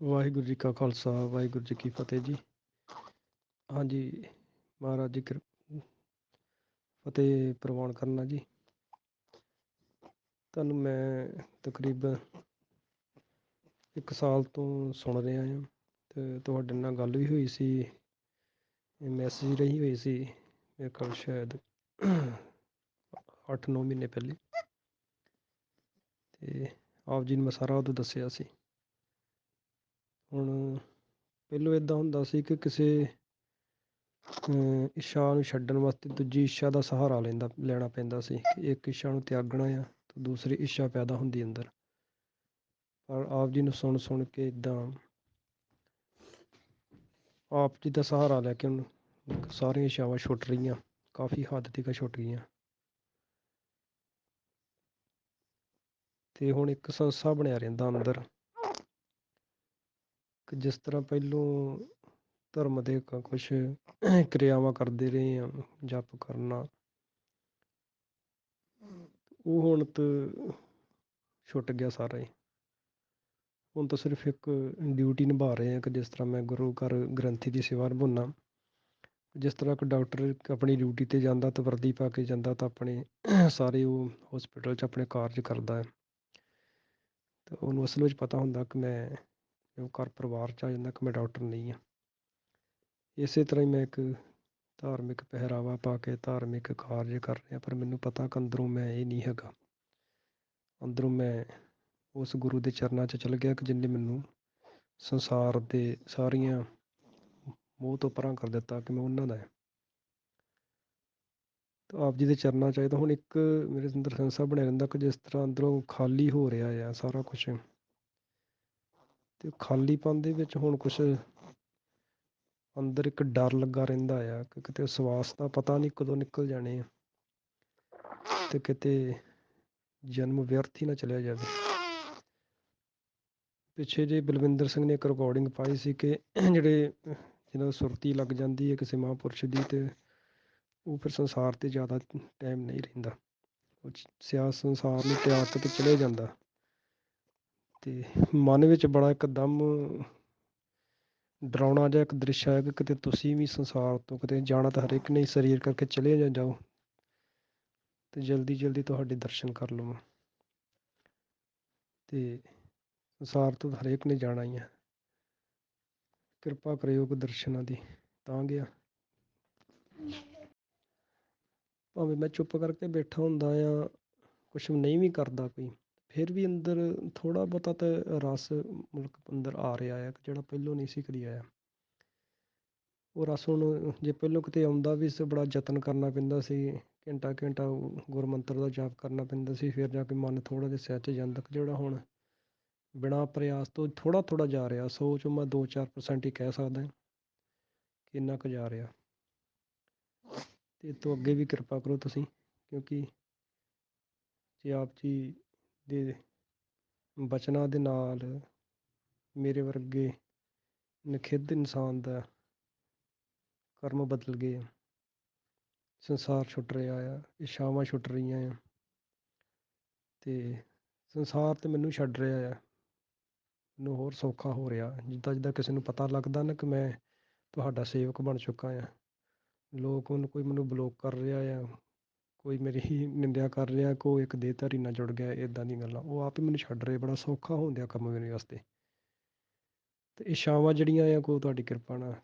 ਵਾਹਿਗੁਰੂ ਜੀ ਕਾ ਖਾਲਸਾ ਵਾਹਿਗੁਰੂ ਜੀ ਕੀ ਫਤਿਹ ਜੀ। ਹਾਂਜੀ, ਮਹਾਰਾਜ ਜੀ ਫਤਿਹ ਪ੍ਰਵਾਨ ਕਰਨਾ ਜੀ। ਤੁਹਾਨੂੰ ਮੈਂ ਤਕਰੀਬਨ 1 ਸਾਲ ਤੋਂ ਸੁਣ ਰਿਹਾ ਹਾਂ ਅਤੇ ਤੁਹਾਡੇ ਨਾਲ ਗੱਲ ਵੀ ਹੋਈ ਸੀ, ਮੈਸੇਜ ਰਹੀ ਹੋਈ ਸੀ ਮੇਰੇ ਕੋਲ ਸ਼ਾਇਦ 8-9 ਮਹੀਨੇ ਪਹਿਲੇ। ਅਤੇ ਆਪ ਜੀ ਨੂੰ ਮੈਂ ਸਾਰਾ ਉਦੋਂ ਦੱਸਿਆ ਸੀ। ਹੁਣ ਪਹਿਲੋਂ ਇੱਦਾਂ ਹੁੰਦਾ ਸੀ ਕਿ ਕਿਸੇ ਇੱਛਾ ਨੂੰ ਛੱਡਣ ਵਾਸਤੇ ਦੂਜੀ ਇੱਛਾ ਦਾ ਸਹਾਰਾ ਲੈਣਾ ਪੈਂਦਾ ਸੀ। ਇੱਕ ਇੱਛਾ ਨੂੰ ਤਿਆਗਣਾ ਆ ਤਾਂ ਦੂਸਰੀ ਇੱਛਾ ਪੈਦਾ ਹੁੰਦੀ ਅੰਦਰ। ਪਰ ਆਪ ਜੀ ਨੂੰ ਸੁਣ ਕੇ ਇੱਦਾਂ ਆਪ ਜੀ ਦਾ ਸਹਾਰਾ ਲੈ ਕੇ ਹੁਣ ਸਾਰੀਆਂ ਇੱਛਾਵਾਂ ਛੁੱਟ ਰਹੀਆਂ, ਕਾਫੀ ਹੱਦ ਤੱਕ ਛੁੱਟ ਗਈਆਂ। ਅਤੇ ਹੁਣ ਇੱਕ ਸੰਸਾ ਬਣਿਆ ਰਹਿੰਦਾ ਅੰਦਰ ਕਿ ਜਿਸ ਤਰ੍ਹਾਂ ਪਹਿਲੋਂ ਧਰਮ ਦੇ ਕੁਛ ਕਿਰਿਆਵਾਂ ਕਰਦੇ ਰਹੇ ਹਾਂ, ਜਪ ਕਰਨਾ, ਉਹ ਹੁਣ ਤਾਂ ਛੁੱਟ ਗਿਆ ਸਾਰਾ ਹੀ। ਹੁਣ ਤਾਂ ਸਿਰਫ ਇੱਕ ਡਿਊਟੀ ਨਿਭਾ ਰਹੇ ਹਾਂ ਕਿ ਜਿਸ ਤਰ੍ਹਾਂ ਮੈਂ ਗੁਰੂ ਘਰ ਗ੍ਰੰਥੀ ਦੀ ਸੇਵਾ ਨਿਭਾਉਂਦਾ। ਜਿਸ ਤਰ੍ਹਾਂ ਇੱਕ ਡਾਕਟਰ ਆਪਣੀ ਡਿਊਟੀ 'ਤੇ ਜਾਂਦਾ ਤਾਂ ਵਰਦੀ ਪਾ ਕੇ ਜਾਂਦਾ ਤਾਂ ਆਪਣੇ ਸਾਰੇ ਉਹ ਹੋਸਪਿਟਲ 'ਚ ਆਪਣੇ ਕਾਰਜ ਕਰਦਾ ਹੈ। ਤਾਂ ਉਹਨੂੰ ਅਸਲ ਵਿੱਚ ਪਤਾ ਹੁੰਦਾ ਕਿ ਮੈਂ ਘਰ ਪਰਿਵਾਰ 'ਚ ਆ ਜਾਂਦਾ ਕਿ ਮੈਂ ਡਾਕਟਰ ਨਹੀਂ ਹਾਂ। ਇਸੇ ਤਰ੍ਹਾਂ ਹੀ ਮੈਂ ਇੱਕ ਧਾਰਮਿਕ ਪਹਿਰਾਵਾ ਪਾ ਕੇ ਧਾਰਮਿਕ ਕਾਰਜ ਕਰ ਰਿਹਾ, ਪਰ ਮੈਨੂੰ ਪਤਾ ਕਿ ਅੰਦਰੋਂ ਮੈਂ ਇਹ ਨਹੀਂ ਹੈਗਾ। ਅੰਦਰੋਂ ਮੈਂ ਉਸ ਗੁਰੂ ਦੇ ਚਰਨਾਂ 'ਚ ਚਲ ਗਿਆ ਕਿ ਜਿਹਨੇ ਮੈਨੂੰ ਸੰਸਾਰ ਦੇ ਸਾਰੀਆਂ ਮੋਹ ਤੋਂ ਪਰਾਂ ਕਰ ਦਿੱਤਾ ਕਿ ਮੈਂ ਉਹਨਾਂ ਦਾ ਹੈ। ਤਾਂ ਆਪ ਜੀ ਦੇ ਚਰਨਾਂ 'ਚ ਆਏ ਤਾਂ ਹੁਣ ਇੱਕ ਮੇਰੇ ਅੰਦਰ ਸੰਸਾ ਬਣਿਆ ਰਹਿੰਦਾ ਕਿ ਜਿਸ ਤਰ੍ਹਾਂ ਅੰਦਰੋਂ ਖਾਲੀ ਹੋ ਰਿਹਾ ਆ ਸਾਰਾ ਕੁਛ। ਅਤੇ ਖਾਲੀਪਨ ਦੇ ਵਿੱਚ ਹੁਣ ਕੁਛ ਅੰਦਰ ਇੱਕ ਡਰ ਲੱਗਾ ਰਹਿੰਦਾ ਆ ਕਿ ਕਿਤੇ ਸਵਾਸ ਦਾ ਪਤਾ ਨਹੀਂ ਕਦੋਂ ਨਿਕਲ ਜਾਣੇ ਆ ਅਤੇ ਕਿਤੇ ਜਨਮ ਵਿਅਰਥ ਹੀ ਨਾ ਚਲਿਆ ਜਾਵੇ। ਪਿੱਛੇ ਜੇ ਬਲਵਿੰਦਰ ਸਿੰਘ ਨੇ ਇੱਕ ਰਿਕਾਰਡਿੰਗ ਪਾਈ ਸੀ ਕਿ ਜਿਹਨਾਂ ਸੁਰਤੀ ਲੱਗ ਜਾਂਦੀ ਹੈ ਕਿਸੇ ਮਹਾਂਪੁਰਸ਼ ਦੀ, ਅਤੇ ਉਹ ਫਿਰ ਸੰਸਾਰ 'ਤੇ ਜ਼ਿਆਦਾ ਟਾਈਮ ਨਹੀਂ ਰਹਿੰਦਾ, ਉਹ ਸੰਸਾਰ ਨੂੰ ਤਿਆਗ ਕੇ ਚਲੇ ਜਾਂਦਾ। ਅਤੇ ਮਨ ਵਿੱਚ ਬੜਾ ਇੱਕਦਮ ਡਰਾਉਣਾ ਜਿਹਾ ਇੱਕ ਦ੍ਰਿਸ਼ ਆਇਆ ਕਿ ਕਿਤੇ ਤੁਸੀਂ ਵੀ ਸੰਸਾਰ ਤੋਂ ਕਿਤੇ ਜਾਣਾ ਤਾਂ ਹਰੇਕ ਨੇ ਸਰੀਰ ਕਰਕੇ ਚਲੇ ਜਾਓ ਅਤੇ ਜਲਦੀ ਤੁਹਾਡੇ ਦਰਸ਼ਨ ਕਰ ਲਵਾਂ। ਅਤੇ ਸੰਸਾਰ ਤੋਂ ਹਰੇਕ ਨੇ ਜਾਣਾ ਹੀ ਹੈ, ਕਿਰਪਾ ਕਰਿਓ ਦਰਸ਼ਨਾਂ ਦੀ। ਤਾਂ ਗਿਆ ਭਾਵੇਂ ਮੈਂ ਚੁੱਪ ਕਰਕੇ ਬੈਠਾ ਹੁੰਦਾ ਆ, ਕੁਛ ਨਹੀਂ ਵੀ ਕਰਦਾ ਕੋਈ, ਫਿਰ ਵੀ ਅੰਦਰ ਥੋੜ੍ਹਾ ਬਹੁਤਾ ਤਾਂ ਰਸ ਅੰਦਰ ਆ ਰਿਹਾ ਆ ਜਿਹੜਾ ਪਹਿਲੋਂ ਨਹੀਂ ਸੀ ਕਦੀ ਆਇਆ। ਉਹ ਰਸ ਹੁਣ ਜੇ ਪਹਿਲੋਂ ਕਿਤੇ ਆਉਂਦਾ ਵੀ ਸੀ, ਬੜਾ ਯਤਨ ਕਰਨਾ ਪੈਂਦਾ ਸੀ, ਘੰਟਾ ਗੁਰਮੰਤਰ ਦਾ ਜਾਪ ਕਰਨਾ ਪੈਂਦਾ ਸੀ, ਫਿਰ ਜਾ ਕੇ ਮਨ ਥੋੜ੍ਹਾ ਜਿਹਾ ਸਹਿਜ ਜਾਂਦਾ। ਜਿਹੜਾ ਹੁਣ ਬਿਨਾਂ ਪ੍ਰਯਾਸ ਤੋਂ ਥੋੜ੍ਹਾ ਜਾ ਰਿਹਾ, 100 'ਚੋਂ ਮੈਂ 2-4% ਹੀ ਕਹਿ ਸਕਦਾ ਕਿ ਇੰਨਾ ਕੁ ਜਾ ਰਿਹਾ। ਅਤੇ ਇਹ ਤੋਂ ਅੱਗੇ ਵੀ ਕਿਰਪਾ ਕਰੋ ਤੁਸੀਂ, ਕਿਉਂਕਿ ਜੇ ਆਪ ਜੀ ਦੇ ਬਚਨਾਂ ਦੇ ਨਾਲ ਮੇਰੇ ਵਰਗੇ ਨਖਿੱਧ ਇਨਸਾਨ ਦਾ ਕਰਮ ਬਦਲ ਗਏ, ਸੰਸਾਰ ਛੁੱਟ ਰਿਹਾ ਆ, ਇੱਛਾਵਾਂ ਛੁੱਟ ਰਹੀਆਂ ਆ, ਅਤੇ ਸੰਸਾਰ ਤਾਂ ਮੈਨੂੰ ਛੱਡ ਰਿਹਾ ਆ, ਮੈਨੂੰ ਹੋਰ ਸੌਖਾ ਹੋ ਰਿਹਾ। ਜਿੱਦਾਂ ਕਿਸੇ ਨੂੰ ਪਤਾ ਲੱਗਦਾ ਨਾ ਕਿ ਮੈਂ ਤੁਹਾਡਾ ਸੇਵਕ ਬਣ ਚੁੱਕਾ ਹਾਂ, ਲੋਕ ਕੋਈ ਮੈਨੂੰ ਬਲੋਕ ਕਰ ਰਿਹਾ ਆ, ਕੋਈ ਮੇਰੀ ਹੀ ਨਿੰਦਿਆ ਕਰ ਰਿਹਾ, ਕੋਈ ਇੱਕ ਦੇਹਧਾਰੀ ਨਾਲ ਜੁੜ ਗਿਆ, ਇੱਦਾਂ ਦੀਆਂ ਗੱਲਾਂ ਉਹ ਆਪ ਹੀ ਮੈਨੂੰ ਛੱਡ ਰਹੇ। ਬੜਾ ਸੌਖਾ ਹੋਣ ਡਿਆ ਕੰਮ ਮੇਰੇ ਵਾਸਤੇ। ਅਤੇ ਇੱਛਾਵਾਂ ਜਿਹੜੀਆਂ ਆ ਕੋਈ ਤੁਹਾਡੀ ਕਿਰਪਾ ਨਾਲ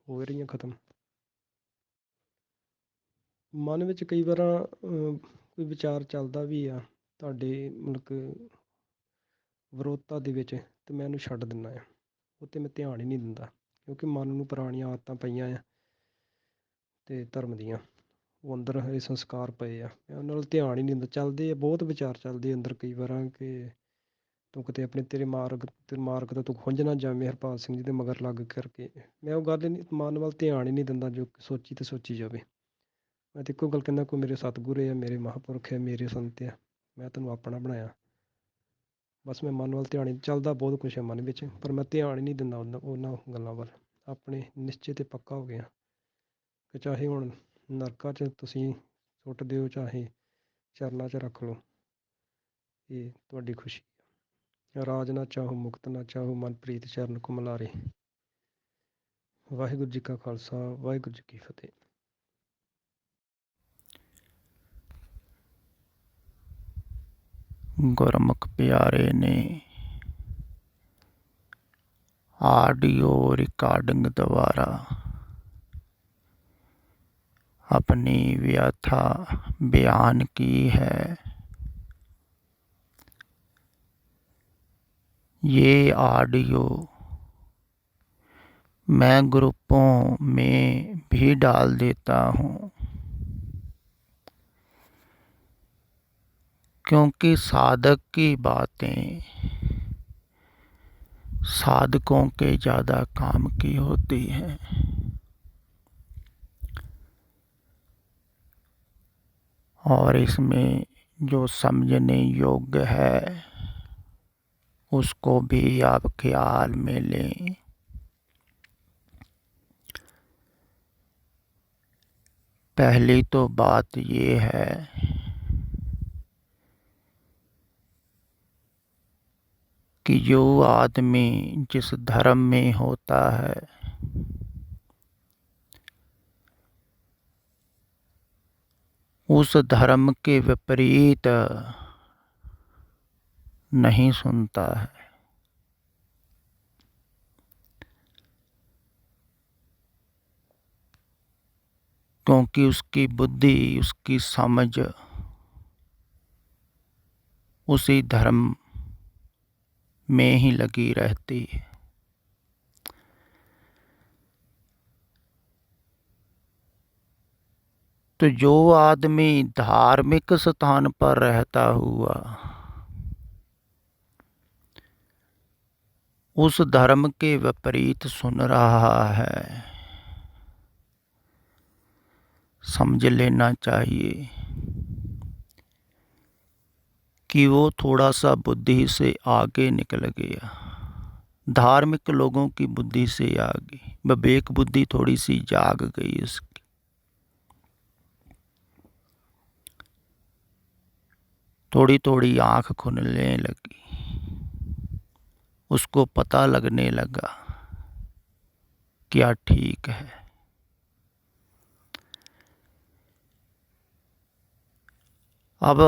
ਹੋ ਰਹੀਆਂ ਖਤਮ। ਮਨ ਵਿੱਚ ਕਈ ਵਾਰ ਕੋਈ ਵਿਚਾਰ ਚੱਲਦਾ ਵੀ ਆ ਤੁਹਾਡੇ ਵਿਰੋਧਤਾ ਦੇ ਵਿੱਚ, ਅਤੇ ਮੈਂ ਉਹਨੂੰ ਛੱਡ ਦਿੰਦਾ ਹਾਂ, ਉਹ 'ਤੇ ਮੈਂ ਧਿਆਨ ਹੀ ਨਹੀਂ ਦਿੰਦਾ, ਕਿਉਂਕਿ ਮਨ ਨੂੰ ਪੁਰਾਣੀਆਂ ਆਦਤਾਂ ਪਈਆਂ ਆ ਅਤੇ ਧਰਮ ਦੀਆਂ ਉਹ ਅੰਦਰ ਹਜੇ ਸੰਸਕਾਰ ਪਏ ਆ, ਮੈਂ ਉਹਨਾਂ ਵੱਲ ਧਿਆਨ ਹੀ ਨਹੀਂ ਦਿੰਦਾ। ਚੱਲਦੇ ਆ ਬਹੁਤ ਵਿਚਾਰ ਚੱਲਦੇ ਅੰਦਰ ਕਈ ਵਾਰ ਕਿ ਤੂੰ ਕਿਤੇ ਤੇਰੇ ਮਾਰਗ ਤੋਂ ਤੂੰ ਖੁੰਝ ਨਾ ਜਾਵੇਂ ਹਰਪਾਲ ਸਿੰਘ ਜੀ ਦੇ ਮਗਰ ਲੱਗ ਕਰਕੇ। ਮੈਂ ਉਹ ਗੱਲ ਨਹੀਂ, ਮਨ ਵੱਲ ਧਿਆਨ ਹੀ ਨਹੀਂ ਦਿੰਦਾ, ਜੋ ਸੋਚੀ ਤਾਂ ਸੋਚੀ ਜਾਵੇ। ਮੈਂ ਤਾਂ ਇੱਕੋ ਗੱਲ ਕਹਿੰਦਾ, ਕੋਈ ਮੇਰੇ ਸਤਿਗੁਰੂ ਹੈ, ਮੇਰੇ ਮਹਾਂਪੁਰਖ ਹੈ, ਮੇਰੇ ਸੰਤ ਆ, ਮੈਂ ਤੈਨੂੰ ਆਪਣਾ ਬਣਾਇਆ। ਬਸ ਮੈਂ ਮਨ ਵੱਲ ਧਿਆਨ ਹੀ, ਚੱਲਦਾ ਬਹੁਤ ਕੁਛ ਹੈ ਮਨ ਵਿੱਚ, ਪਰ ਮੈਂ ਧਿਆਨ ਹੀ ਨਹੀਂ ਦਿੰਦਾ ਉਹਨਾਂ ਗੱਲਾਂ ਵੱਲ। ਆਪਣੇ ਨਿਸ਼ਚੇ 'ਤੇ ਪੱਕਾ ਹੋ ਗਿਆ ਕਿ ਚਾਹੇ ਹੁਣ ਨਰਕਾਂ 'ਚ ਤੁਸੀਂ ਸੁੱਟ ਦਿਓ, ਚਾਹੇ ਚਰਨਾਂ 'ਚ ਰੱਖ ਲਓ, ਇਹ ਤੁਹਾਡੀ ਖੁਸ਼ੀ ਰਾਜ ਨਾ ਚਾਹੋ ਮੁਕਤ ਨਾ ਚਾਹੋ ਮਨ ਪ੍ਰੀਤ ਚਰਨ ਕੁਮਲਾਰੇ। ਵਾਹਿਗੁਰੂ ਜੀ ਕਾ ਖਾਲਸਾ, ਵਾਹਿਗੁਰੂ ਜੀ ਕੀ ਫਤਿਹ। ਗੁਰਮੁਖ ਪਿਆਰੇ ਨੇ ऑडियो रिकॉर्डिंग द्वारा अपनी व्यथा बयान की है। ये ऑडियो मैं ग्रुपों में भी डाल देता हूँ, क्योंकि साधक की बातें साधकों के ज़्यादा काम की होती हैं। और इसमें जो समझने योग्य है उसको भी आप ख्याल में लें। पहली तो बात ये है कि जो आदमी जिस धर्म में होता है उस धर्म के विपरीत नहीं सुनता है, क्योंकि उसकी बुद्धि उसकी समझ उसी धर्म में ही लगी रहती है। तो जो आदमी धार्मिक स्थान पर रहता हुआ उस धर्म के विपरीत सुन रहा है, समझ लेना चाहिए कि वो थोड़ा सा बुद्धि से आगे निकल गया, धार्मिक लोगों की बुद्धि से आगे, विवेक बुद्धि थोड़ी सी जाग गई उसकी। थोड़ी थोड़ी आँख खुलने लगी, उसको पता लगने लगा क्या ठीक है। अब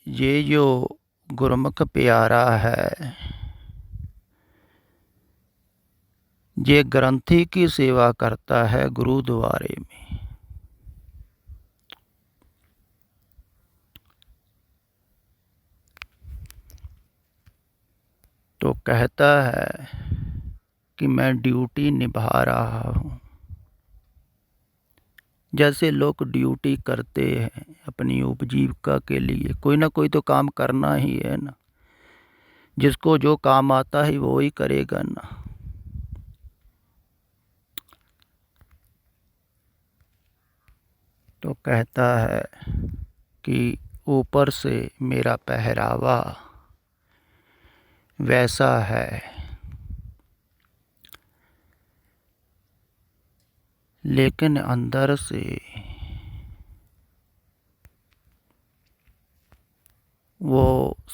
ये जो गुरमुख प्यारा है ये ग्रंथी की सेवा करता है गुरुद्वारे में। तो कहता है कि मैं ड्यूटी निभा रहा हूँ। जैसे लोग ड्यूटी करते हैं अपनी उपजीविका के लिए, कोई ना कोई तो काम करना ही है ना, जिसको जो काम आता है वो ही करेगा ना। तो कहता है कि ऊपर से मेरा पहरावा वैसा है, लेकिन अंदर से वो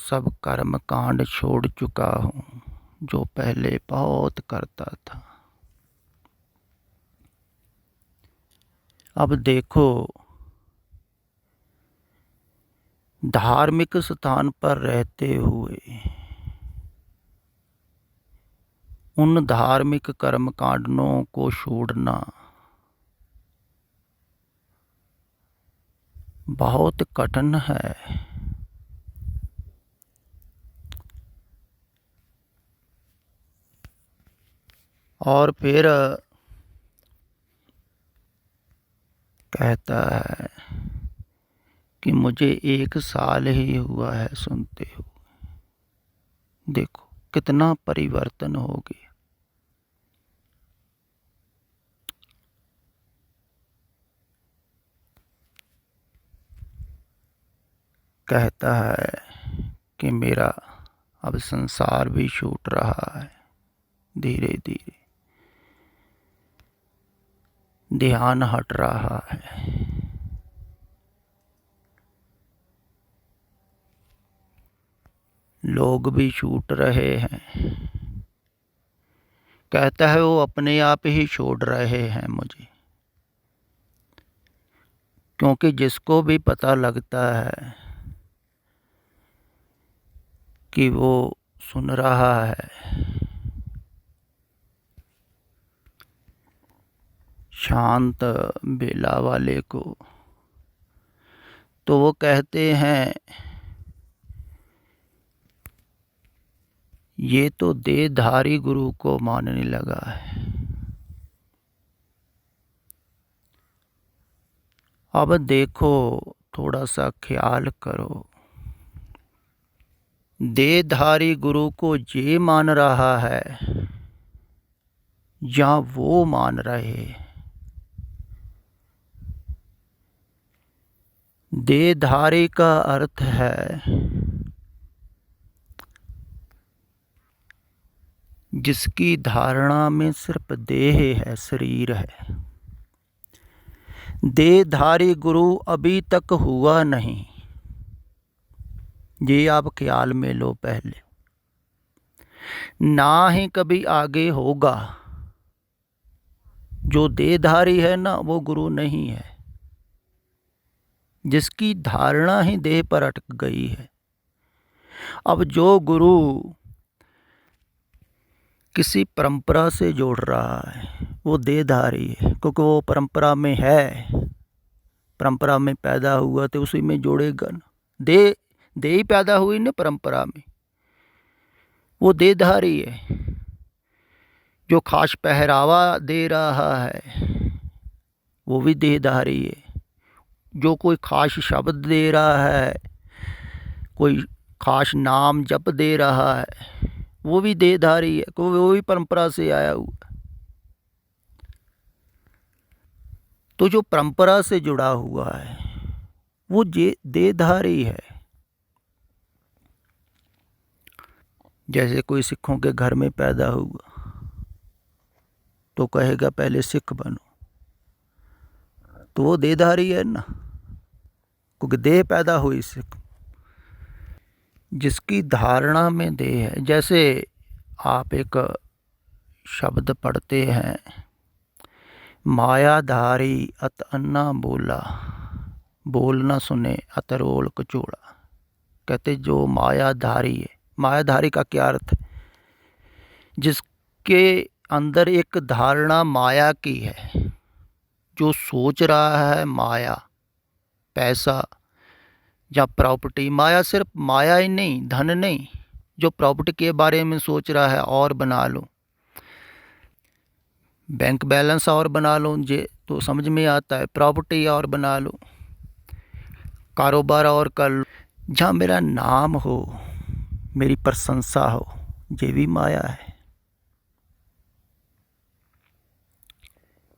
सब कर्म कांड छोड़ चुका हूँ जो पहले बहुत करता था। अब देखो, धार्मिक स्थान पर रहते हुए उन धार्मिक कर्म कांडों को छोड़ना बहुत कठिन है। और फिर कहता है कि मुझे 1 साल ही हुआ है सुनते हो, देखो कितना परिवर्तन हो गया। कहता है कि मेरा अब संसार भी छूट रहा है, धीरे धीरे ध्यान हट रहा है। लोग भी छूट रहे हैं। कहता है वो अपने आप ही छोड़ रहे हैं मुझे, क्योंकि जिसको भी पता लगता है कि वो सुन रहा है, शांत बेला वाले को, तो वो कहते हैं ये तो देहधारी गुरु को मानने लगा है। अब देखो, थोड़ा सा ख्याल करो, देहधारी गुरु को ये मान रहा है या वो मान रहे। देहधारी का अर्थ है जिसकी धारणा में सिर्फ देह है, शरीर है। देहधारी गुरु अभी तक हुआ नहीं, ये आप ख्याल में लो पहले, ना ही कभी आगे होगा। जो देहधारी है ना, वो गुरु नहीं है। जिसकी धारणा ही देह पर अटक गई है। अब जो गुरु किसी परंपरा से जोड़ रहा है वो देहधारी है, क्योंकि वो परंपरा में है, परंपरा में पैदा हुआ तो उसी में जोड़ेगा ना। देह ही पैदा हुई ना परंपरा में, वो देहधारी है। जो खास पहरावा दे रहा है वो भी देहधारी है। जो कोई खास शब्द दे रहा है, कोई खास नाम जप दे रहा है, वो भी देहधारी है, क्योंकि वो भी परंपरा से आया हुआ। तो जो परंपरा से जुड़ा हुआ है वो देहधारी है। जैसे कोई सिखों के घर में पैदा हुआ तो कहेगा पहले सिख बनो, तो वो देहधारी है ना, क्योंकि देह पैदा हुई सिख। जिसकी धारणा में देह है, जैसे आप एक शब्द पढ़ते हैं, मायाधारी अत अन्ना बोला, बोल न सुने अत रोल कचोड़ा। कहते जो मायाधारी है, मायाधारी का क्या अर्थ है? जिसके अंदर एक धारणा माया की है, जो सोच रहा है माया, पैसा या प्रॉपर्टी। माया सिर्फ माया ही नहीं, धन नहीं, जो प्रॉपर्टी के बारे में सोच रहा है और बना लो, बैंक बैलेंस और बना लो, ये तो समझ में आता है। प्रॉपर्टी और बना लो, कारोबार और कर लो, जहाँ मेरा नाम हो, मेरी प्रशंसा हो, ये भी माया है।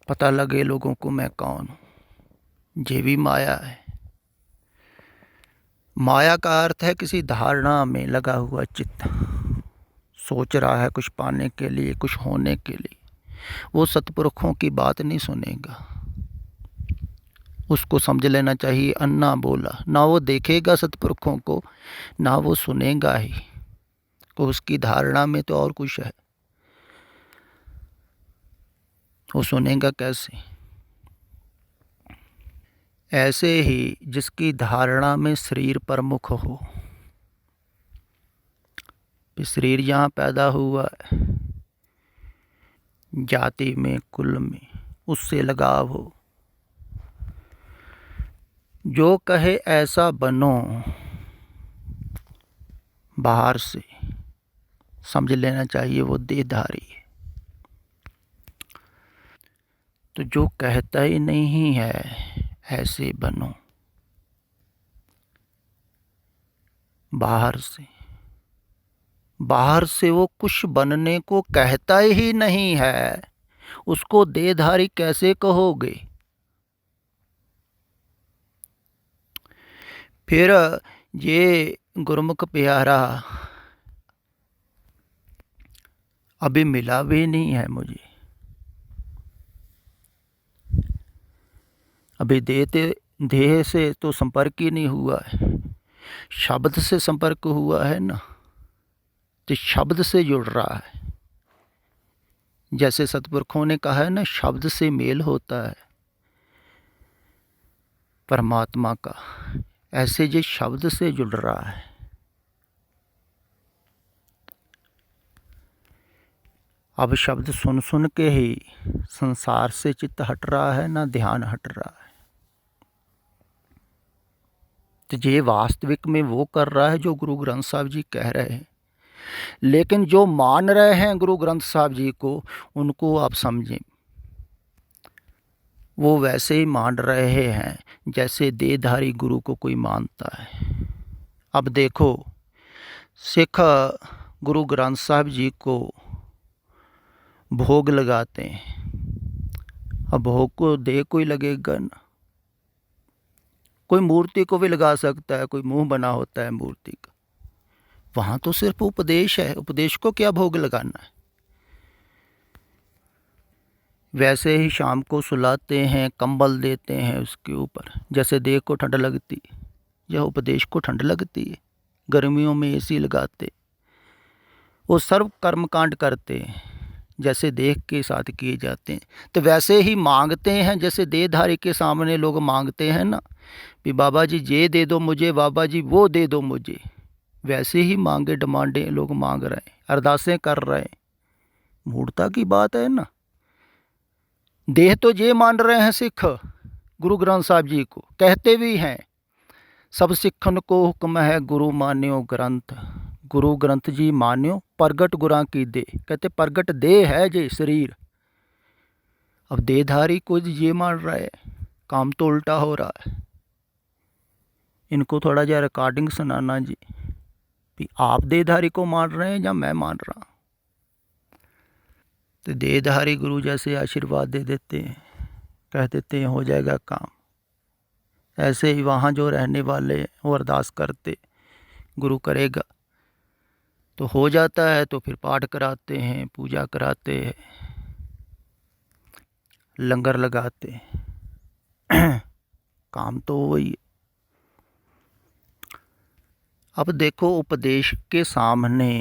पता लगे लोगों को मैं कौन हूँ, ये भी माया है। माया का अर्थ है किसी धारणा में लगा हुआ चित्त, सोच रहा है कुछ पाने के लिए, कुछ होने के लिए। वो सतपुरखों की बात नहीं सुनेगा। उसको समझ लेना चाहिए अन्ना बोला, ना वो देखेगा सतपुरखों को, ना वो सुनेगा ही, तो उसकी धारणा में तो और कुछ है। वो सुनेगा कैसे? ऐसे ही जिसकी धारणा में शरीर प्रमुख हो, शरीर यहाँ पैदा हुआ है, जाति में, कुल में, उससे लगाव हो। जो कहे ऐसा बनो, बाहर से समझ लेना चाहिए वो देहधारी है। तो जो कहता ही नहीं है ऐसे बनो, बाहर से वो कुछ बनने को कहता ही नहीं है, उसको देहधारी कैसे कहोगे? फिर ये गुरुमुख प्यारा अभी मिला भी नहीं है मुझे। अभी देह से तो संपर्क ही नहीं हुआ है, शब्द से संपर्क हुआ है ना। तो शब्द से जुड़ रहा है। जैसे सतपुरखों ने कहा है ना, शब्द से मेल होता है परमात्मा का, ऐसे ये शब्द से जुड़ रहा है। अब शब्द सुन सुन के ही संसार से चित्त हट रहा है, ना ध्यान हट रहा है। तो ये वास्तविक में वो कर रहा है जो गुरु ग्रंथ साहब जी कह रहे हैं। लेकिन जो मान रहे हैं गुरु ग्रंथ साहब जी को, उनको आप समझें, वो वैसे ही मान रहे हैं जैसे देहधारी गुरु को कोई मानता है। अब देखो, सिख गुरु ग्रंथ साहब जी को भोग लगाते हैं। अब भोग को दे कोई लगेगा ना, कोई मूर्ति को भी लगा सकता है, कोई मुंह बना होता है मूर्ति का। वहाँ तो सिर्फ उपदेश है, उपदेश को क्या भोग लगाना है। वैसे ही शाम को सुलाते हैं, कंबल देते हैं उसके ऊपर, जैसे देह को ठंड लगती है या उपदेश को ठंड लगती है। गर्मियों में एसी लगाते, वो सर्व कर्मकांड करते हैं जैसे देह के साथ किए जाते हैं। तो वैसे ही मांगते हैं जैसे देहधारी के सामने लोग मांगते हैं ना, कि बाबा जी ये दे दो मुझे, बाबा जी वो दे दो मुझे। वैसे ही मांगे डिमांडें लोग मांग रहे हैं, अरदासें कर रहे हैं। मूर्ता की बात है ना। देह तो ये मान रहे हैं सिख गुरु ग्रंथ साहब जी को, कहते भी हैं, सब सिखन को हुक्म है गुरु मान्यो ग्रंथ। गुरु ग्रंथ जी मान्यो प्रगट गुरां की दे। कहते प्रगट देह है ये शरीर। अब देहधारी को ये मान रहा है, काम तो उल्टा हो रहा है। इनको थोड़ा जा रिकॉर्डिंग सुनाना जी, कि आप देहधारी को मान रहे हैं या मैं मान रहा हूँ। तो देहधारी गुरु जैसे आशीर्वाद दे देते हैं, कह देते हैं हो जाएगा काम। ऐसे ही वहाँ जो रहने वाले वो अरदास करते, गुरु करेगा तो हो जाता है। तो फिर पाठ कराते हैं, पूजा कराते हैं, लंगर लगाते हैं। काम तो वही है। अब देखो, उपदेश के सामने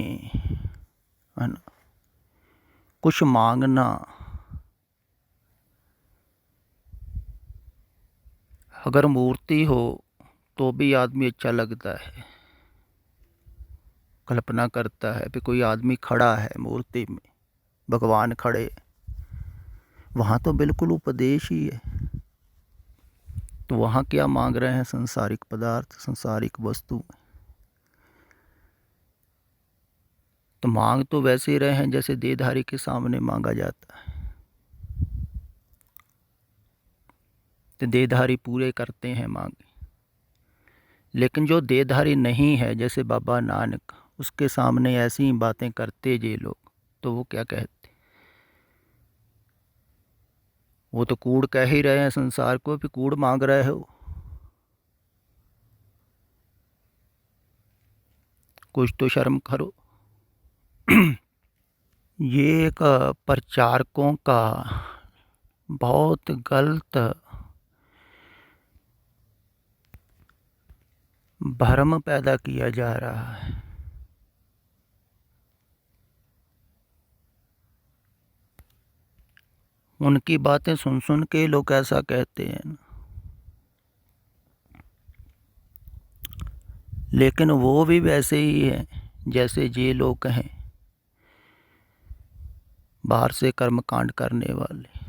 है ना कुछ मांगना, अगर मूर्ति हो तो भी आदमी अच्छा लगता है, कल्पना करता है कि कोई आदमी खड़ा है मूर्ति में, भगवान खड़े। वहाँ तो बिल्कुल उपदेश ही है। तो वहाँ क्या मांग रहे हैं? संसारिक पदार्थ, संसारिक वस्तु। तो मांग तो वैसे ही रहे हैं जैसे देहधारी के सामने मांगा जाता है। तो देहधारी पूरे करते हैं मांग। लेकिन जो देहधारी नहीं है, जैसे बाबा नानक, उसके सामने ऐसी ही बातें करते ये लोग, तो वो क्या कहते? वो तो कूड़ कह ही रहे हैं संसार को, भी कूड़ मांग रहे हो। कुछ तो शर्म करो। ये एक प्रचारकों का बहुत गलत भ्रम पैदा किया जा रहा है। उनकी बातें सुन सुन के लोग ऐसा कहते हैं, लेकिन वो भी वैसे ही है जैसे ये लोग कहें, बाहर से कर्म कांड करने वाले।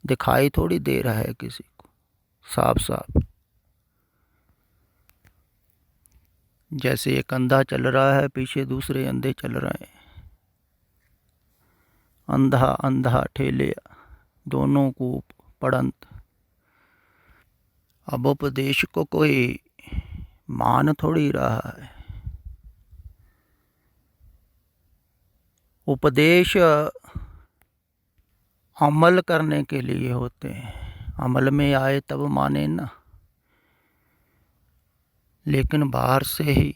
दिखाई थोड़ी दे रहा है किसी को, साफ साफ। जैसे एक अंधा चल रहा है, पीछे दूसरे अंधे चल रहे हैं। अंधा अंधा ठेले दोनों को पड़ंत। अब उपदेश को कोई मान थोड़ी रहा है। उपदेश अमल करने के लिए होते हैं, अमल में आए तब माने ना। लेकिन बाहर से ही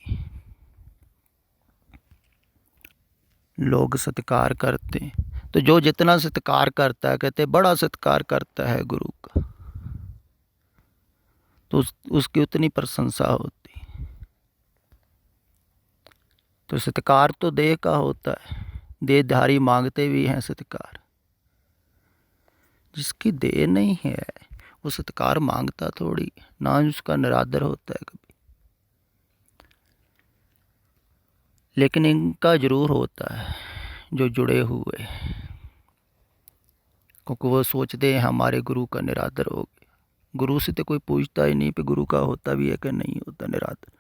लोग सत्कार करते हैं। तो जो जितना सत्कार करता है, कहते बड़ा सत्कार करता है गुरु का, तो उसकी उतनी प्रशंसा होती। तो सत्कार तो देह का होता है, देहधारी मांगते भी हैं सत्कार। जिसकी देह नहीं है वो सत्कार मांगता थोड़ी, ना उसका निरादर होता है कभी। लेकिन इनका जरूर होता है जो जुड़े हुए, क्योंकि वो सोचते हैं हमारे गुरु का निरादर हो गया। गुरु से तो कोई पूछता ही नहीं कि गुरु का होता भी है कि नहीं होता निरादर।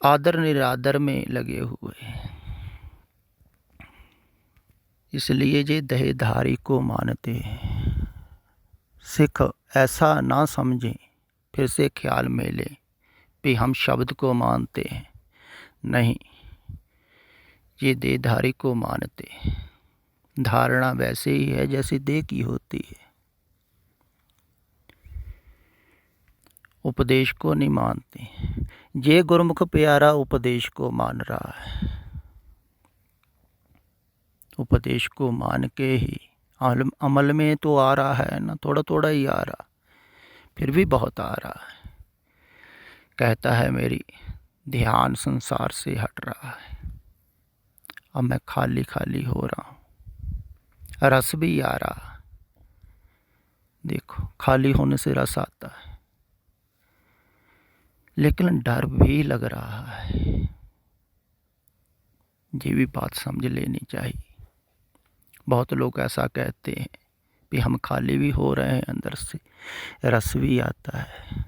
आदर निरादर में लगे हुए, इसलिए जे देहधारी को मानते हैं। सिख ऐसा ना समझें फिर से ख्याल में लें कि हम शब्द को मानते हैं, नहीं, ये देहधारी को मानते हैं। धारणा वैसे ही है जैसे देह की होती है, उपदेश को नहीं मानते। ये गुरमुख प्यारा उपदेश को मान रहा है, उपदेश को मान के ही अमल में तो आ रहा है ना, थोड़ा थोड़ा ही आ रहा, फिर भी बहुत आ रहा है। कहता है मेरी ध्यान संसार से हट रहा है, अब मैं खाली खाली हो रहा हूँ। रस भी आ रहा, देखो खाली होने से रस आता है, लेकिन डर भी लग रहा है। ये भी बात समझ लेनी चाहिए। बहुत लोग ऐसा कहते हैं कि हम खाली भी हो रहे हैं, अंदर से रस भी आता है।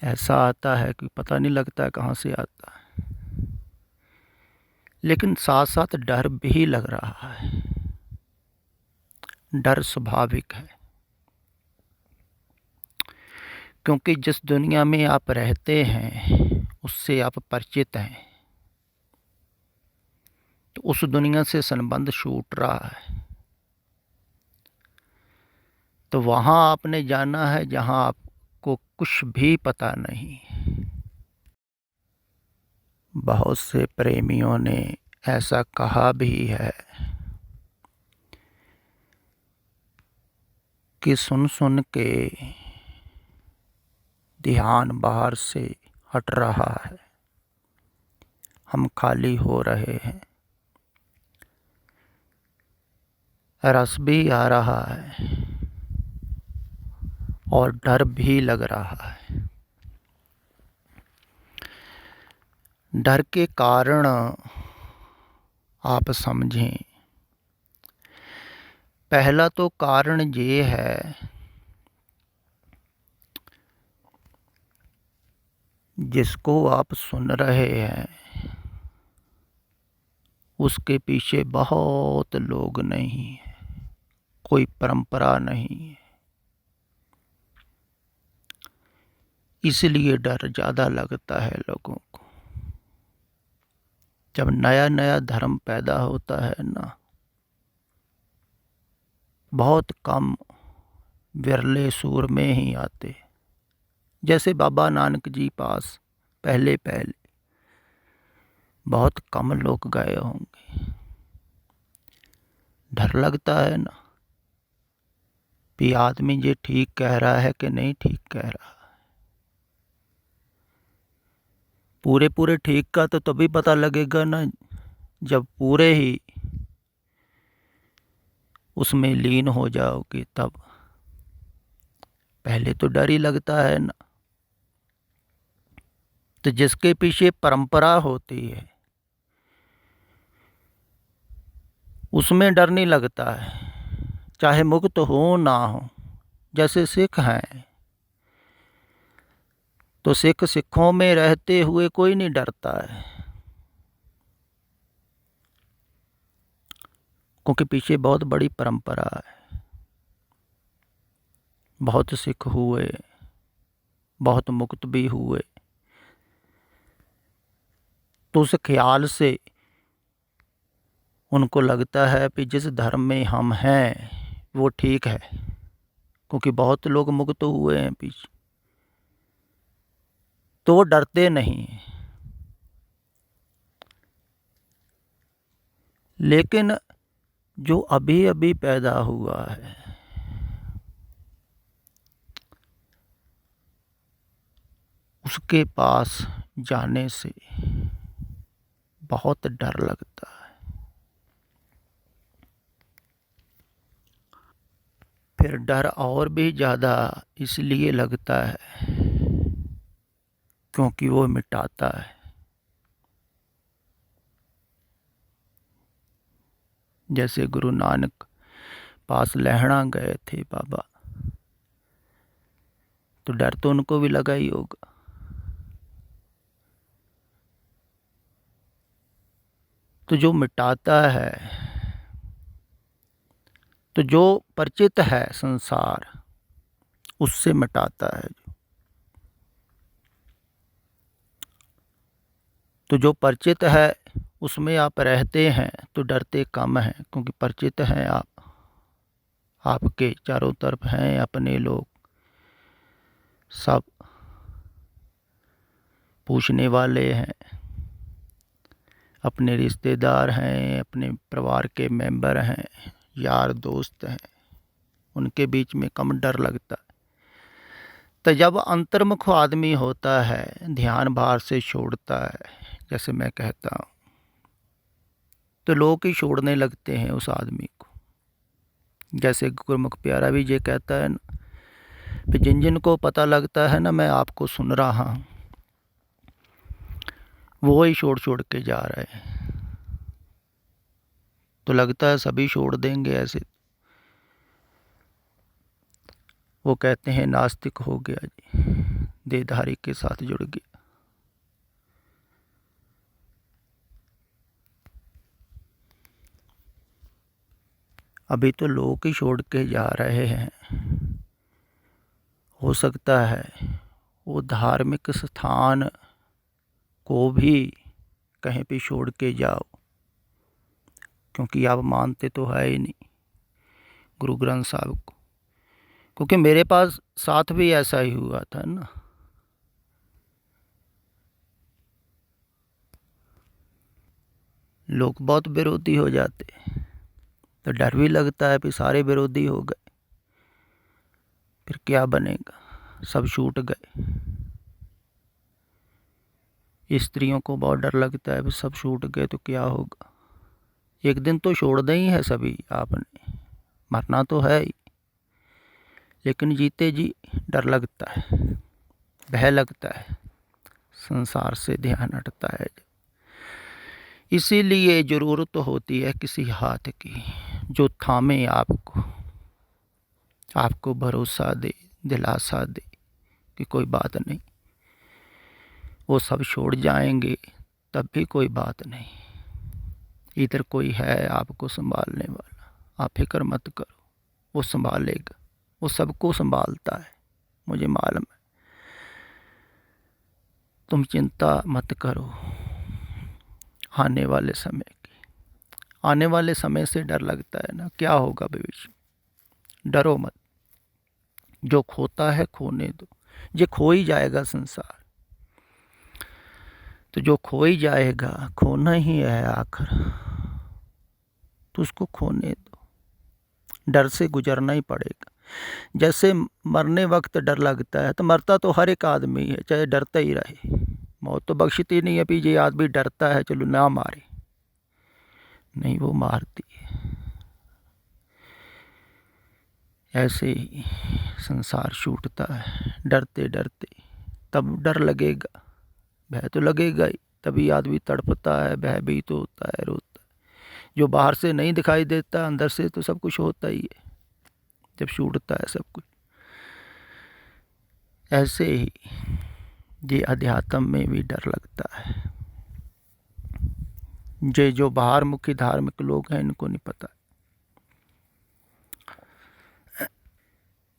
ऐसा आता है कि पता नहीं लगता है कहाँ से आता है, लेकिन साथ साथ डर भी लग रहा है। डर स्वाभाविक है, क्योंकि जिस दुनिया में आप रहते हैं उससे आप परिचित हैं, तो उस दुनिया से संबंध छूट रहा है। तो वहाँ आपने जाना है जहाँ आपको कुछ भी पता नहीं। बहुत से प्रेमियों ने ऐसा कहा भी है कि सुन सुन के ध्यान बाहर से हट रहा है, हम खाली हो रहे हैं, रस भी आ रहा है और डर भी लग रहा है। डर के कारण आप समझें, पहला तो कारण ये है, जिसको आप सुन रहे हैं उसके पीछे बहुत लोग नहीं है, कोई परंपरा नहीं है, इसलिए डर ज़्यादा लगता है लोगों को। जब नया नया धर्म पैदा होता है ना, बहुत कम विरले सूर में ही आते, जैसे बाबा नानक जी पास पहले पहले बहुत कम लोग गए होंगे। डर लगता है ना कि आदमी ये ठीक कह रहा है कि नहीं ठीक कह रहा। पूरे पूरे ठीक का तो तभी पता लगेगा ना जब पूरे ही उसमें लीन हो जाओगे, तब। पहले तो डर ही लगता है ना। तो जिसके पीछे परंपरा होती है उसमें डर नहीं लगता है, चाहे मुक्त हो ना हो। जैसे सिख हैं तो सिखों में रहते हुए कोई नहीं डरता है, क्योंकि पीछे बहुत बड़ी परंपरा है। बहुत सिख हुए, बहुत मुक्त भी हुए, तो उस ख्याल से उनको लगता है कि जिस धर्म में हम हैं वो ठीक है, क्योंकि बहुत लोग मुक्त हुए हैं पीछे, तो वो डरते नहीं। लेकिन जो अभी अभी पैदा हुआ है, उसके पास जाने से बहुत डर लगता है। फिर डर और भी ज़्यादा इसलिए लगता है क्योंकि वो मिटाता है। जैसे गुरु नानक पास लहणा गए थे बाबा, तो डर तो उनको भी लगा ही होगा। तो जो मिटाता है, तो जो परिचित है संसार उससे मिटाता है। तो जो परिचित है उसमें आप रहते हैं तो डरते कम हैं, क्योंकि परिचित हैं आप, आपके चारों तरफ हैं अपने लोग, सब पूछने वाले हैं, अपने रिश्तेदार हैं, अपने परिवार के मेंबर हैं, यार दोस्त हैं, उनके बीच में कम डर लगता है। तो जब अंतर्मुख आदमी होता है, ध्यान भार से छोड़ता है, जैसे मैं कहता हूँ, तो लोग ही छोड़ने लगते हैं उस आदमी को। जैसे गुरमुख प्यारा भी ये कहता है ना, जिन जिन को पता लगता है ना मैं आपको सुन रहा हूँ, वो ही छोड़ छोड़ के जा रहे हैं। तो लगता है सभी छोड़ देंगे ऐसे। वो कहते हैं नास्तिक हो गया जी, देहधारी के साथ जुड़ गया। अभी तो लोग ही छोड़ के जा रहे हैं। हो सकता है वो धार्मिक स्थान को भी कहीं पे छोड़ के जाओ, क्योंकि आप मानते तो है ही नहीं गुरु ग्रंथ साहब को। क्योंकि मेरे पास साथ भी ऐसा ही हुआ था ना। लोग बहुत विरोधी हो जाते, तो डर भी लगता है, फिर सारे विरोधी हो गए, फिर क्या बनेगा, सब छूट गए। स्त्रियों को बहुत डर लगता है, फिर सब छूट गए तो क्या होगा। एक दिन तो छोड़ना ही है सभी आपने, मरना तो है ही, लेकिन जीते जी डर लगता है, भय लगता है, संसार से ध्यान हटता है। इसीलिए ज़रूरत होती है किसी हाथ की जो थामे आपको, आपको भरोसा दे, दिलासा दे कि कोई बात नहीं, वो सब छोड़ जाएंगे तब भी कोई बात नहीं, इधर कोई है आपको संभालने वाला, आप फिक्र मत करो, वो संभालेगा, वो सबको संभालता है, मुझे मालूम है, तुम चिंता मत करो आने वाले समय की। आने वाले समय से डर लगता है ना, क्या होगा भविष्य, डरो मत, जो खोता है खोने दो, ये खो ही जाएगा संसार, तो जो खो ही जाएगा, खोना ही है आखिर, तो उसको खोने दो, डर से गुजरना ही पड़ेगा। जैसे मरने वक्त डर लगता है, तो मरता तो हर एक आदमी है, चाहे डरता ही रहे, मौत तो बख्शती नहीं है। ये आदमी डरता है चलो ना मारे, नहीं, वो मारती है। ऐसे ही संसार छूटता है डरते डरते, तब डर लगेगा, भय तो लगेगा ही, तभी आदमी तड़पता है, भयभीत होता है, रोता है। जो बाहर से नहीं दिखाई देता, अंदर से तो सब कुछ होता ही है जब छूटता है सब कुछ। ऐसे ही ये अध्यात्म में भी डर लगता है। ये जो बाहर मुखी धार्मिक लोग हैं इनको नहीं पता।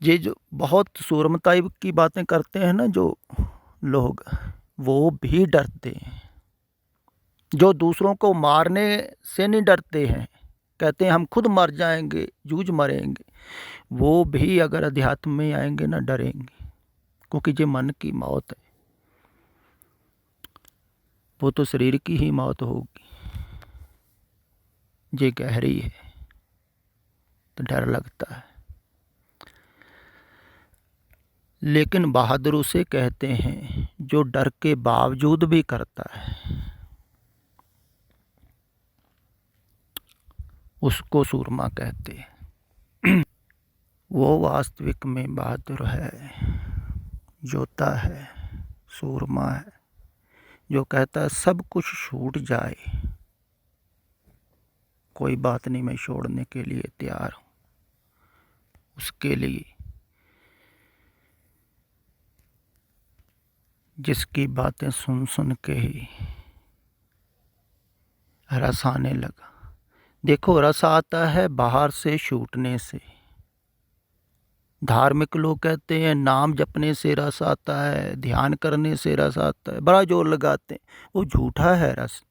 ये जो बहुत सूरमताई की बातें करते हैं ना जो लोग, वो भी डरते हैं। जो दूसरों को मारने से नहीं डरते हैं, कहते हैं हम खुद मर जाएंगे, जूझ मरेंगे, वो भी अगर अध्यात्म में आएंगे ना डरेंगे, क्योंकि ये मन की मौत है, वो तो शरीर की ही मौत होगी, ये गहरी है, तो डर लगता है। लेकिन बहादुर उसे कहते हैं जो डर के बावजूद भी करता है उसको सूरमा कहते हैं। वो वास्तविक में बहादुर है, योद्धा है, सूरमा है, जो कहता है सब कुछ छूट जाए कोई बात नहीं, मैं छोड़ने के लिए तैयार हूँ। उसके लिए जिसकी बातें सुन सुन के ही रस आने लगा। देखो, रस आता है बाहर से छूटने से। धार्मिक लोग कहते हैं नाम जपने से रस आता है, ध्यान करने से रस आता है, बड़ा जोर लगाते हैं। वो झूठा है रस।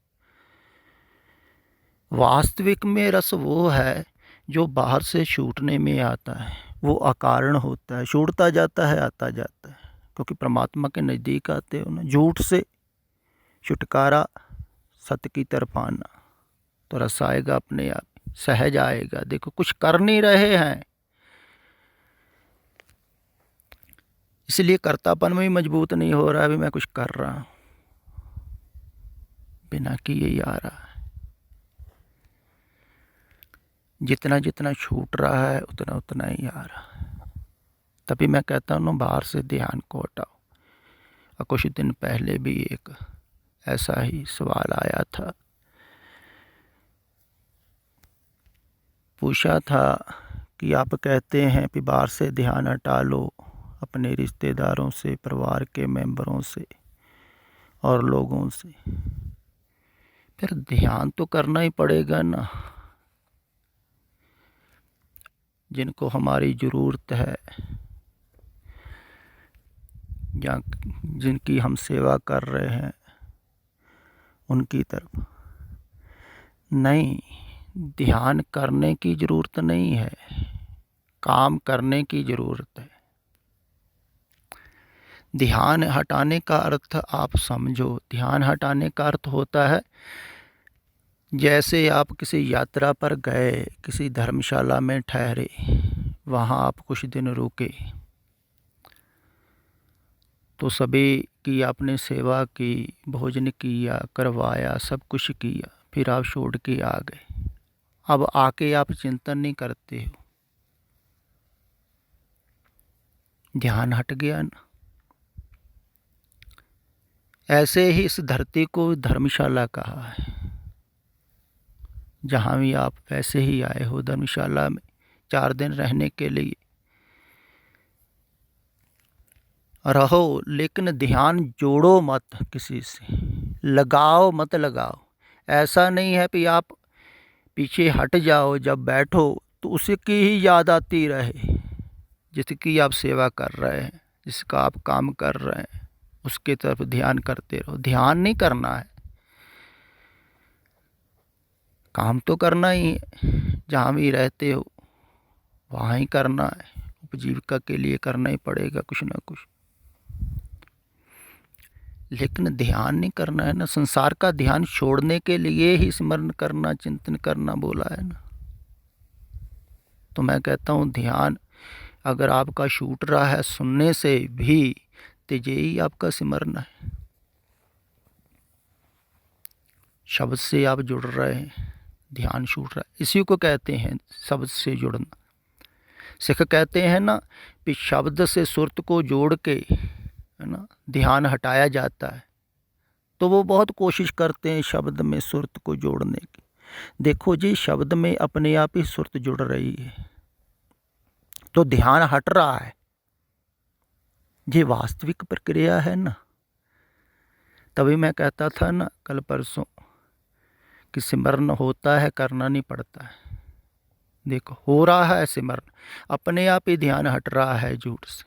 वास्तविक में रस वो है जो बाहर से छूटने में आता है। वो अकारण होता है, छूटता जाता है, आता जाता है, क्योंकि परमात्मा के नज़दीक आते हो ना। झूठ से छुटकारा, सत्य की तरफ आना, तो रस आएगा अपने आप, सहज आएगा। देखो, कुछ कर नहीं रहे हैं, इसलिए कर्तापन में भी मजबूत नहीं हो रहा है। अभी मैं कुछ कर रहा हूँ, बिना किए ही आ रहा है। जितना जितना छूट रहा है उतना उतना ही आ रहा है। तभी मैं कहता हूँ ना, बाहर से ध्यान को हटाओ। और कुछ दिन पहले भी एक ऐसा ही सवाल आया था, पूछा था कि आप कहते हैं कि बाहर से ध्यान हटा लो, अपने रिश्तेदारों से, परिवार के मेंबरों से और लोगों से, फिर ध्यान तो करना ही पड़ेगा ना। जिनको हमारी ज़रूरत है या जिनकी हम सेवा कर रहे हैं उनकी तरफ नहीं, ध्यान करने की ज़रूरत नहीं है, काम करने की ज़रूरत है। ध्यान हटाने का अर्थ आप समझो। ध्यान हटाने का अर्थ होता है, जैसे आप किसी यात्रा पर गए, किसी धर्मशाला में ठहरे, वहाँ आप कुछ दिन रुके, तो सभी की आपने सेवा की, भोजन किया, करवाया, सब कुछ किया, फिर आप छोड़ के आ गए। अब आके आप चिंतन नहीं करते हो, ध्यान हट गया ना। ऐसे ही इस धरती को धर्मशाला कहा है। जहाँ भी आप वैसे ही आए हो धर्मशाला में 4 दिन रहने के लिए रहो, लेकिन ध्यान जोड़ो मत किसी से, लगाओ मत लगाओ। ऐसा नहीं है कि आप पीछे हट जाओ, जब बैठो तो उसकी ही याद आती रहे जिसकी आप सेवा कर रहे हैं, जिसका आप काम कर रहे हैं, उसके तरफ ध्यान करते रहो। ध्यान नहीं करना है, काम तो करना ही है। जहाँ भी रहते हो वहाँ ही करना है, उपजीविका के लिए करना ही पड़ेगा कुछ ना कुछ, लेकिन ध्यान नहीं करना है ना। संसार का ध्यान छोड़ने के लिए ही स्मरण करना, चिंतन करना बोला है ना। तो मैं कहता हूँ, ध्यान अगर आपका छूट रहा है सुनने से भी, तो यही आपका स्मरण है। शब्द से आप जुड़ रहे हैं, ध्यान छूट रहा है, इसी को कहते हैं शब्द से जुड़ना। सिख कहते हैं ना कि शब्द से सुरत को जोड़ के, है ना, ध्यान हटाया जाता है। तो वो बहुत कोशिश करते हैं शब्द में सुरत को जोड़ने की। देखो जी, शब्द में अपने आप ही सुरत जुड़ रही है, तो ध्यान हट रहा है। ये वास्तविक प्रक्रिया है ना। तभी मैं कहता था ना कल परसों कि सिमरन होता है, करना नहीं पड़ता है। देखो, हो रहा है सिमरन, अपने आप ही ध्यान हट रहा है झूठ से।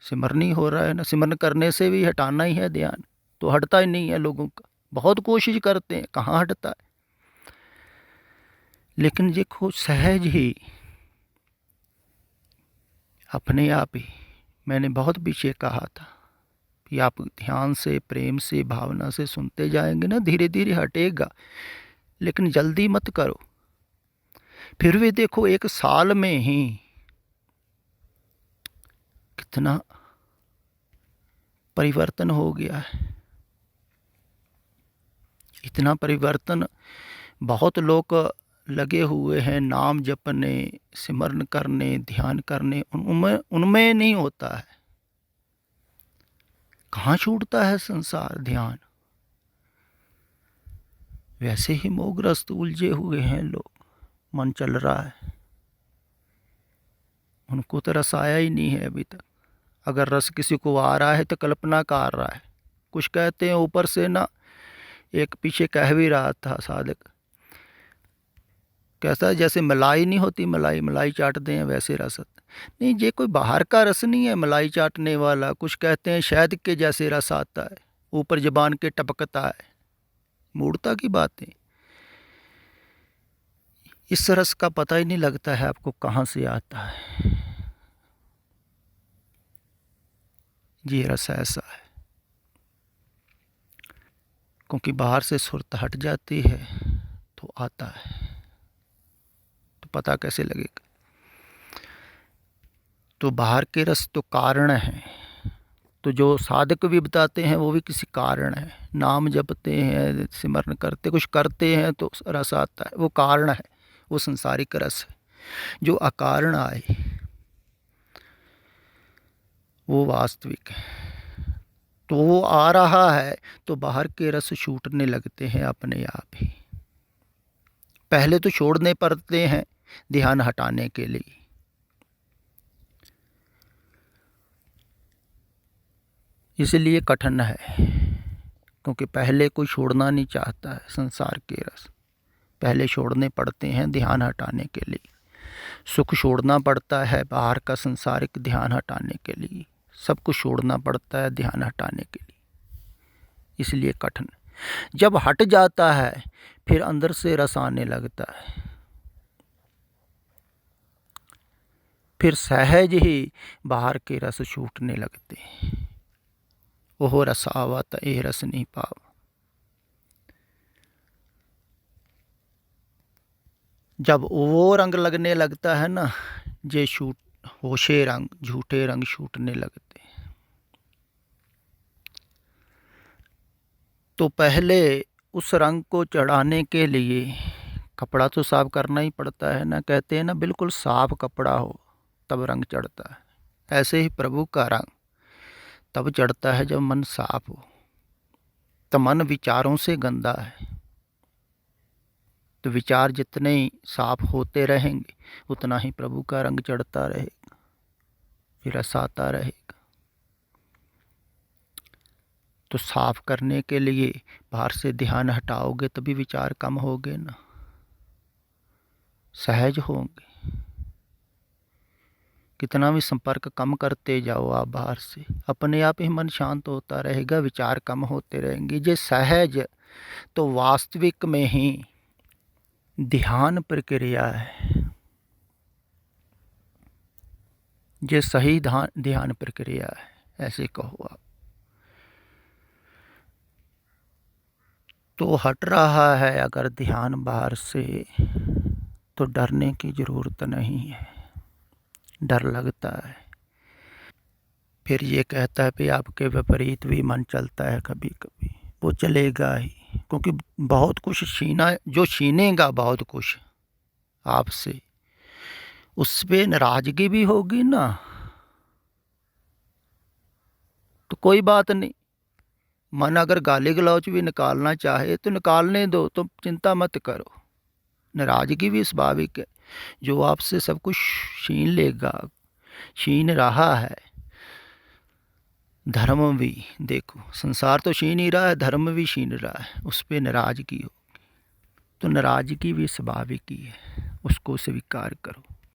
सिमरन ही हो रहा है ना। सिमरन करने से भी हटाना ही है ध्यान, तो हटता ही नहीं है लोगों का। बहुत कोशिश करते हैं, कहाँ हटता है। लेकिन देखो, सहज ही अपने आप ही, मैंने बहुत पीछे कहा था कि आप ध्यान से, प्रेम से, भावना से सुनते जाएंगे ना, धीरे धीरे हटेगा। लेकिन जल्दी मत करो। फिर भी देखो, 1 साल में ही कितना परिवर्तन हो गया है। इतना परिवर्तन, बहुत लोग लगे हुए हैं नाम जपने, सिमरन करने, ध्यान करने, उनमें नहीं होता है। कहाँ छूटता है संसार ध्यान। वैसे ही मोहग्रस्त उलझे हुए हैं लोग, मन चल रहा है, उनको तो रस आया ही नहीं है अभी तक। अगर रस किसी को आ रहा है तो कल्पना कर रहा है। कुछ कहते हैं ऊपर से ना, एक पीछे कह भी रहा था साधक, कैसा जैसे मलाई नहीं होती, मलाई मलाई चाटते हैं वैसे रस नहीं। ये कोई बाहर का रस नहीं है मलाई चाटने वाला। कुछ कहते हैं शहद के जैसे रस आता है, ऊपर जबान के टपकता है। मूर्ता की बातें। इस रस का पता ही नहीं लगता है आपको कहाँ से आता है। ये रस ऐसा है, क्योंकि बाहर से सुरत हट जाती है तो आता है, तो पता कैसे लगेगा। तो बाहर के रस तो कारण है, तो जो साधक भी बताते हैं वो भी किसी कारण है। नाम जपते हैं, सिमरन करते, कुछ करते हैं तो रस आता है, वो कारण है, वो संसारिक रस है। जो अकारण आए वो वास्तविक है। तो वो आ रहा है तो बाहर के रस छूटने लगते हैं अपने आप ही। पहले तो छोड़ने पड़ते हैं ध्यान हटाने के लिए। इसलिए कठिन है, क्योंकि पहले कोई छोड़ना नहीं चाहता है संसार के रस। पहले छोड़ने पड़ते हैं ध्यान हटाने के लिए। सुख छोड़ना पड़ता है बाहर का संसारिक ध्यान हटाने के लिए। सब कुछ छोड़ना पड़ता है ध्यान हटाने के लिए, इसलिए कठिन। जब हट जाता है फिर अंदर से रस आने लगता है, फिर सहज ही बाहर के रस छूटने लगते हैं। ओह रस आवत ए रस नहीं पाव। जब वो रंग लगने लगता है ना, जे छूट होशे रंग, झूठे रंग छूटने लगते हैं। तो पहले उस रंग को चढ़ाने के लिए कपड़ा तो साफ करना ही पड़ता है ना। कहते हैं ना बिल्कुल साफ कपड़ा हो तब रंग चढ़ता है। ऐसे ही प्रभु का रंग तब चढ़ता है जब मन साफ हो। तो मन विचारों से गंदा है, तो विचार जितने ही साफ होते रहेंगे उतना ही प्रभु का रंग चढ़ता रहेगा, फिर रस आता रहेगा। तो साफ करने के लिए बाहर से ध्यान हटाओगे तभी विचार कम होंगे ना, सहज होंगे। कितना भी संपर्क कम करते जाओ आप बाहर से, अपने आप ही मन शांत होता रहेगा, विचार कम होते रहेंगे। ये सहज तो वास्तविक में ही ध्यान प्रक्रिया है। ये सही ध्यान प्रक्रिया है, ऐसे कहो आप। तो हट रहा है अगर ध्यान बाहर से, तो डरने की ज़रूरत नहीं है। डर लगता है, फिर ये कहता है कि आपके विपरीत भी मन चलता है कभी कभी, वो चलेगा ही। क्योंकि बहुत कुछ छीना, जो छीनेगा बहुत कुछ आपसे, उस पर नाराज़गी भी होगी ना, तो कोई बात नहीं। मन अगर गाली गलौच भी निकालना चाहे तो निकालने दो, तो चिंता मत करो। नाराज़गी भी स्वाभाविक है। जो आपसे सब कुछ छीन लेगा, छीन रहा है, धर्म भी देखो, संसार तो छीन ही रहा है, धर्म भी छीन रहा है, उस पर नाराज़गी होगी। तो नाराज़गी भी स्वाभाविक ही है, उसको स्वीकार करो।